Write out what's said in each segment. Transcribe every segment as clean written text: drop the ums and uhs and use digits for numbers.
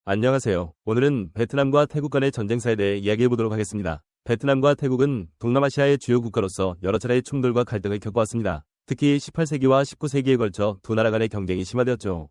안녕하세요. 오늘은 베트남과 태국 간의 전쟁사에 대해 이야기해보도록 하겠습니다. 베트남과 태국은 동남아시아의 주요 국가로서 여러 차례의 충돌과 갈등을 겪어왔습니다. 특히 18세기와 19세기에 걸쳐 두 나라 간의 경쟁이 심화되었죠.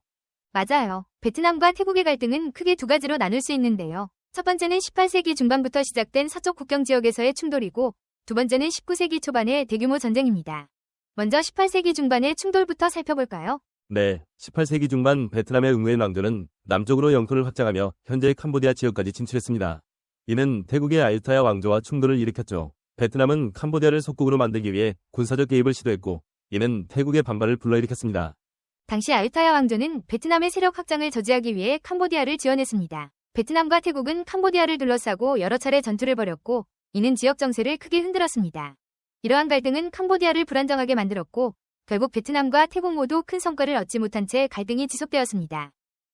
맞아요. 베트남과 태국의 갈등은 크게 두 가지로 나눌 수 있는데요. 첫 번째는 18세기 중반부터 시작된 서쪽 국경 지역에서의 충돌이고, 두 번째는 19세기 초반의 대규모 전쟁입니다. 먼저 18세기 중반의 충돌부터 살펴볼까요? 네, 18세기 중반 베트남의 응우엔 왕조는 남쪽으로 영토를 확장하며 현재의 캄보디아 지역까지 진출했습니다. 이는 태국의 아유타야 왕조와 충돌을 일으켰죠. 베트남은 캄보디아를 속국으로 만들기 위해 군사적 개입을 시도했고, 이는 태국의 반발을 불러일으켰습니다. 당시 아유타야 왕조는 베트남의 세력 확장을 저지하기 위해 캄보디아를 지원했습니다. 베트남과 태국은 캄보디아를 둘러싸고 여러 차례 전투를 벌였고, 이는 지역 정세를 크게 흔들었습니다. 이러한 갈등은 캄보디아를 불안정하게 만들었고, 결국 베트남과 태국 모두 큰 성과를 얻지 못한 채 갈등이 지속되었습니다.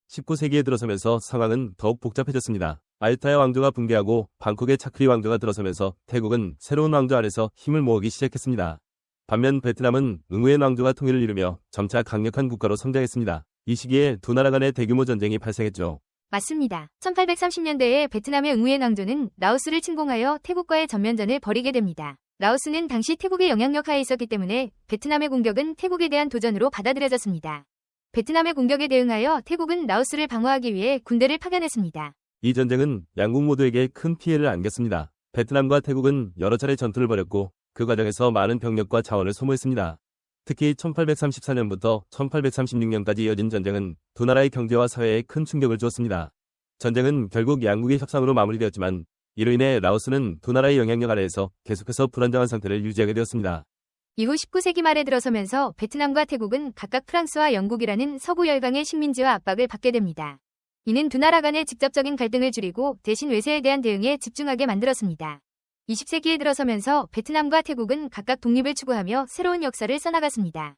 19세기에 들어서면서 상황은 더욱 복잡해졌습니다. 아유타야 왕조가 붕괴하고 방콕의 차크리 왕조가 들어서면서 태국은 새로운 왕조 아래서 힘을 모으기 시작했습니다. 반면 베트남은 응우엔 왕조가 통일을 이루며 점차 강력한 국가로 성장했습니다. 이 시기에 두 나라 간의 대규모 전쟁이 발생했죠. 맞습니다. 1830년대에 베트남의 응우엔 왕조는 라오스를 침공하여 태국과의 전면전을 벌이게 됩니다. 라오스는 당시 태국의 영향력 하에 있었기 때문에 베트남의 공격은 태국에 대한 도전으로 받아들여졌습니다. 베트남의 공격에 대응하여 태국은 라오스를 방어하기 위해 군대를 파견했습니다. 이 전쟁은 양국 모두에게 큰 피해를 안겼습니다. 베트남과 태국은 여러 차례 전투를 벌였고 그 과정에서 많은 병력과 자원을 소모했습니다. 특히 1834년부터 1836년까지 이어진 전쟁은 두 나라의 경제와 사회에 큰 충격을 주었습니다. 전쟁은 결국 양국의 협상으로 마무리되었지만 이로 인해 라오스는 두 나라의 영향력 아래에서 계속해서 불안정한 상태를 유지하게 되었습니다. 이후 19세기 말에 들어서면서 베트남과 태국은 각각 프랑스와 영국이라는 서구 열강의 식민지와 압박을 받게 됩니다. 이는 두 나라 간의 직접적인 갈등을 줄이고 대신 외세에 대한 대응에 집중하게 만들었습니다. 20세기에 들어서면서 베트남과 태국은 각각 독립을 추구하며 새로운 역사를 써나갔습니다.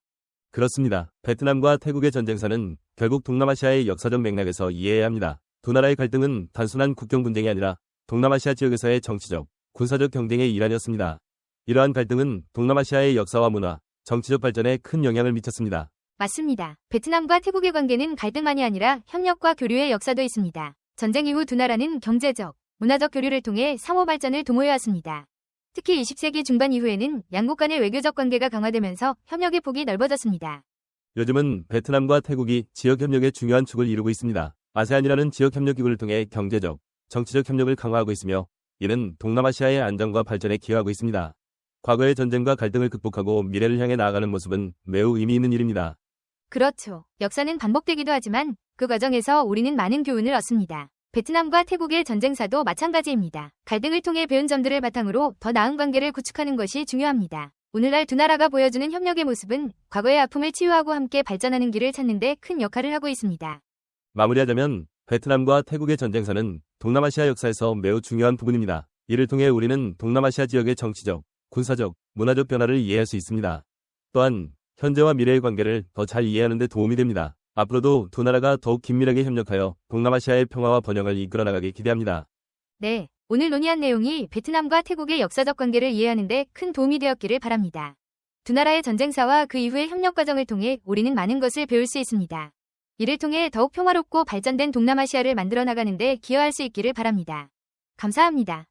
그렇습니다. 베트남과 태국의 전쟁사는 결국 동남아시아의 역사적 맥락에서 이해해야 합니다. 두 나라의 갈등은 단순한 국경 분쟁이 아니라 동남아시아 지역에서의 정치적, 군사적 경쟁의 일환이었습니다. 이러한 갈등은 동남아시아의 역사와 문화, 정치적 발전에 큰 영향을 미쳤습니다. 맞습니다. 베트남과 태국의 관계는 갈등만이 아니라 협력과 교류의 역사도 있습니다. 전쟁 이후 두 나라는 경제적, 문화적 교류를 통해 상호 발전을 도모해왔습니다. 특히 20세기 중반 이후에는 양국 간의 외교적 관계가 강화되면서 협력의 폭이 넓어졌습니다. 요즘은 베트남과 태국이 지역 협력의 중요한 축을 이루고 있습니다. 아세안이라는 지역 협력 기구를 통해 경제적, 정치적 협력을 강화하고 있으며 이는 동남아시아의 안정과 발전에 기여하고 있습니다. 과거의 전쟁과 갈등을 극복하고 미래를 향해 나아가는 모습은 매우 의미 있는 일입니다. 그렇죠. 역사는 반복되기도 하지만 그 과정에서 우리는 많은 교훈을 얻습니다. 베트남과 태국의 전쟁사도 마찬가지입니다. 갈등을 통해 배운 점들을 바탕으로 더 나은 관계를 구축하는 것이 중요합니다. 오늘날 두 나라가 보여주는 협력의 모습은 과거의 아픔을 치유하고 함께 발전하는 길을 찾는 데 큰 역할을 하고 있습니다. 마무리하자면 베트남과 태국의 전쟁사는 동남아시아 역사에서 매우 중요한 부분입니다. 이를 통해 우리는 동남아시아 지역의 정치적, 군사적, 문화적 변화를 이해할 수 있습니다. 또한 현재와 미래의 관계를 더 잘 이해하는 데 도움이 됩니다. 앞으로도 두 나라가 더욱 긴밀하게 협력하여 동남아시아의 평화와 번영을 이끌어 나가길 기대합니다. 네, 오늘 논의한 내용이 베트남과 태국의 역사적 관계를 이해하는 데 큰 도움이 되었기를 바랍니다. 두 나라의 전쟁사와 그 이후의 협력 과정을 통해 우리는 많은 것을 배울 수 있습니다. 이를 통해 더욱 평화롭고 발전된 동남아시아를 만들어 나가는 데 기여할 수 있기를 바랍니다. 감사합니다.